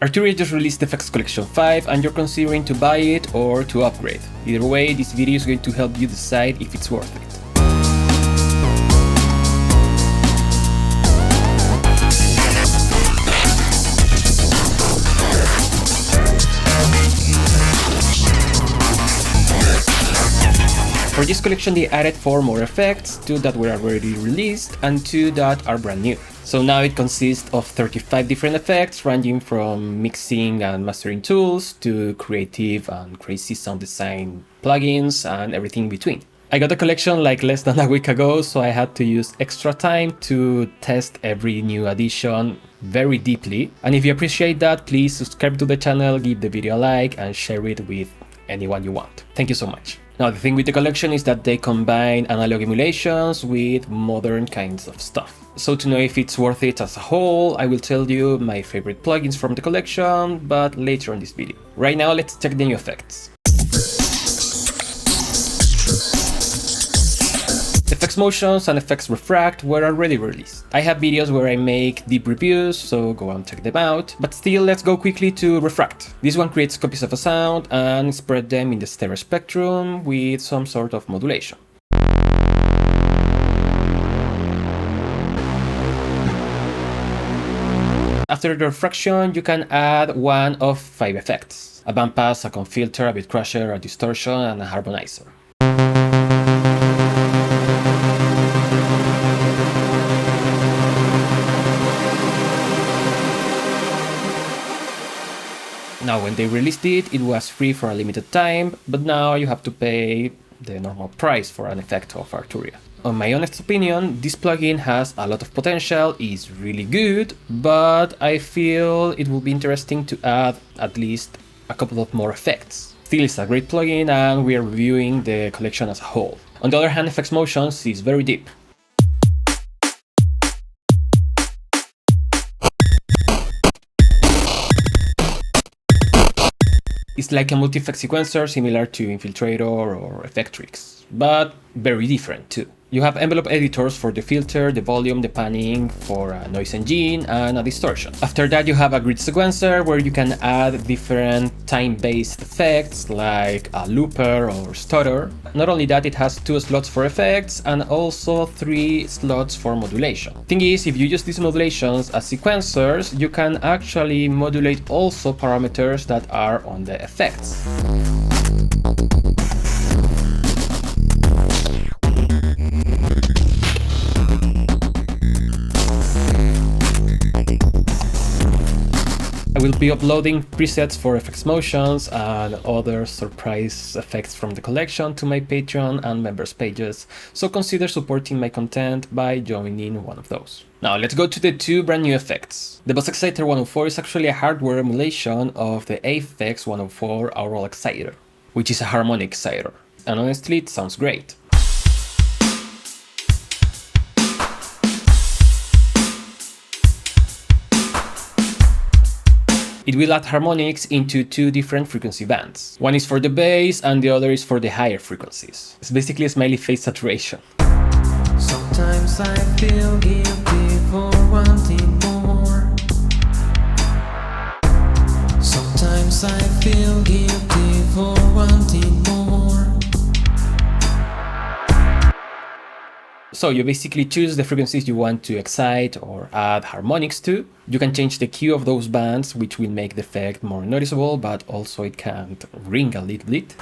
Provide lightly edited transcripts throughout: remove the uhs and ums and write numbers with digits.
Arturia just released FX Collection 5 and you're considering to buy it or to upgrade. Either way, this video is going to help you decide if it's worth it. For this collection they added 4 more effects, 2 that were already released and 2 that are brand new. So now it consists of 35 different effects ranging from mixing and mastering tools to creative and crazy sound design plugins and everything in between. I got the collection like less than a week ago, so I had to use extra time to test every new addition very deeply. And if you appreciate that, please subscribe to the channel, give the video a like and share it with anyone you want. Thank you so much. Now the thing with the collection is that they combine analog emulations with modern kinds of stuff. So to know if it's worth it as a whole, I will tell you my favorite plugins from the collection, but later in this video. Right now let's check the new effects. FX Motions and FX Refract were already released. I have videos where I make deep reviews, so go and check them out. But still, let's go quickly to Refract. This one creates copies of a sound and spread them in the stereo spectrum with some sort of modulation. After the refraction, you can add one of 5 effects: a bandpass, a comb filter, a bit crusher, a distortion, and a harmonizer. Now, when they released it, it was free for a limited time, but now you have to pay the normal price for an effect of Arturia. On my honest opinion, this plugin has a lot of potential, is really good, but I feel it will be interesting to add at least a couple of more effects. Still, it's a great plugin and we are reviewing the collection as a whole. On the other hand, FX Motions is very deep. It's like a multi-effect sequencer similar to Infiltrator or Effectrix, but very different too. You have envelope editors for the filter, the volume, the panning, for a noise engine and a distortion. After that you have a grid sequencer where you can add different time-based effects like a looper or stutter. Not only that, it has 2 slots for effects and also 3 slots for modulation. Thing is, if you use these modulations as sequencers, you can actually modulate also parameters that are on the effects. I will be uploading presets for FX Motions and other surprise effects from the collection to my Patreon and members pages, so consider supporting my content by joining one of those. Now let's go to the 2 brand new effects. The Boss Exciter 104 is actually a hardware emulation of the FX 104 Aural Exciter, which is a harmonic exciter, and honestly it sounds great. It will add harmonics into 2 different frequency bands. One is for the bass and the other is for the higher frequencies. It's basically a smiley face saturation. Sometimes I feel guilty for wanting more. Sometimes I feel guilty for wanting more. So you basically choose the frequencies you want to excite or add harmonics to. You can change the key of those bands, which will make the effect more noticeable, but also it can ring a little bit.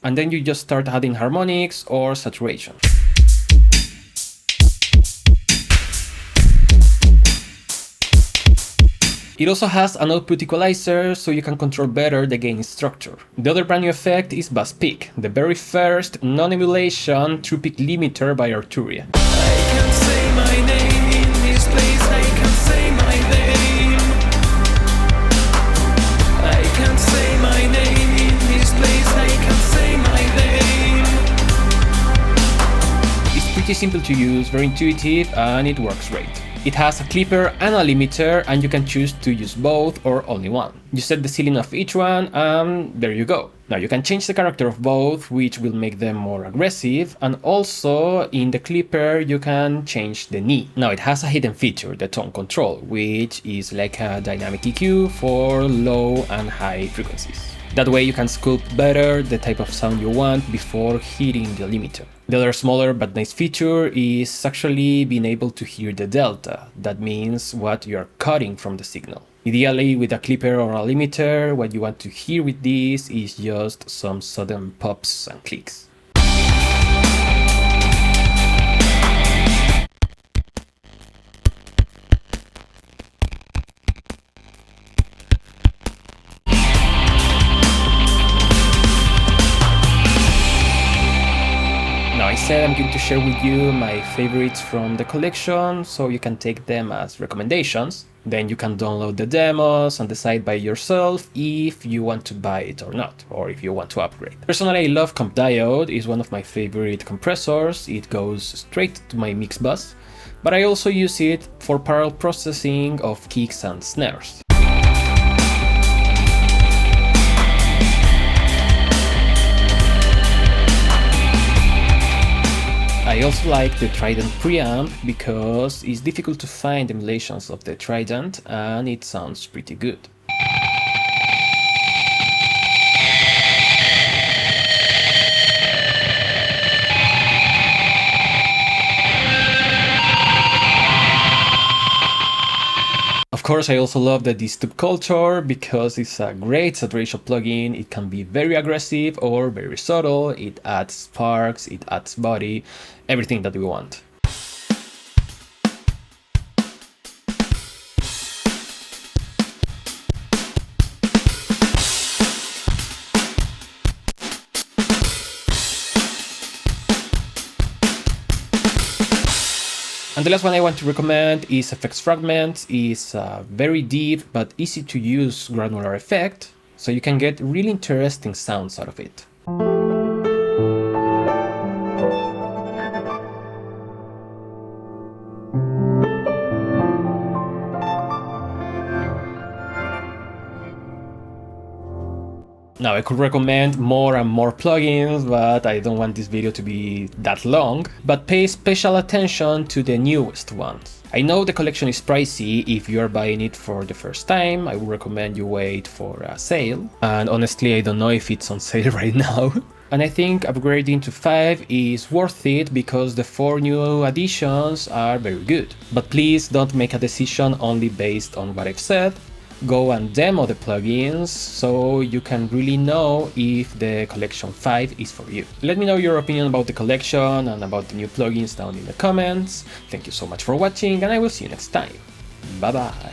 And then you just start adding harmonics or saturation. It also has an output equalizer, so you can control better the gain structure. The other brand new effect is Bass Peak, the very first non-emulation true peak limiter by Arturia. I can say my name in this place, I can say my name. I can say my name in this place, I can say my name. It's pretty simple to use, very intuitive, and it works great. It has a clipper and a limiter, and you can choose to use both or only one. You set the ceiling of each one, and there you go. Now you can change the character of both, which will make them more aggressive, and also in the clipper you can change the knee. Now it has a hidden feature, the tone control, which is like a dynamic EQ for low and high frequencies. That way you can sculpt better the type of sound you want before hitting the limiter. The other smaller but nice feature is actually being able to hear the delta. That means what you are cutting from the signal. Ideally with a clipper or a limiter, what you want to hear with this is just some sudden pops and clicks. Now I said I'm going to share with you my favorites from the collection, so you can take them as recommendations. Then you can download the demos and decide by yourself if you want to buy it or not, or if you want to upgrade. Personally, I love Comp Diode, it's one of my favorite compressors, it goes straight to my mix bus, but I also use it for parallel processing of kicks and snares. I also like the Trident preamp because it's difficult to find emulations of the Trident and it sounds pretty good. Of course, I also love the Distube culture because it's a great saturation plugin. It can be very aggressive or very subtle. It adds sparks, it adds body, everything that we want. And the last one I want to recommend is FX Fragments. It's a very deep but easy to use granular effect, so you can get really interesting sounds out of it. Now I could recommend more and more plugins, but I don't want this video to be that long, but pay special attention to the newest ones. I know the collection is pricey if you are buying it for the first time. I would recommend you wait for a sale, and honestly I don't know if it's on sale right now. And I think upgrading to 5 is worth it because the 4 new additions are very good. But please don't make a decision only based on what I've said. Go and demo the plugins so you can really know if the collection 5 is for you. Let me know your opinion about the collection and about the new plugins down in the comments. Thank you so much for watching and I will see you next time. Bye bye.